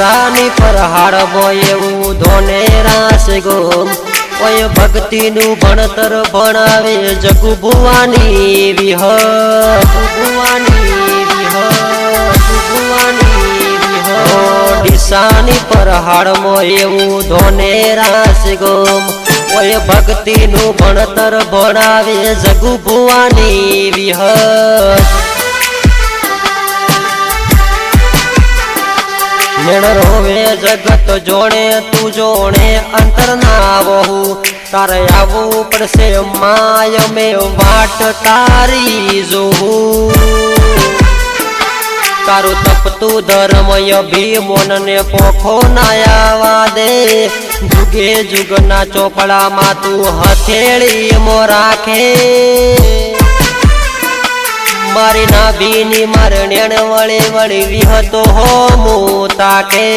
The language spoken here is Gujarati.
દિશાની પર હાડવો એવું ધોને રાસ ગોમ ઓય ભક્તિનું ભણતર ભણાવે જગુ ભુવાની વિહ દિશાની પર હાડવો એવું ધોને રાસ ગોમ ઓય ભક્તિનું ભણતર ભણાવે જગુ ભુવાની વિહ રોવે જગત જોણે તું જોણે અંતર ના વહુ તારે આવવું પડશે માય મેં વાટ તારી જોવું તારું તપતું ધર્મય ભીમોન ને પોખો ના આવા દે જુગે જુગના ચોપડામાં તું હથેળી મો રાખે મારી નાભીની મારણ્યણ વળે વળી વિહતો હો મું તાકે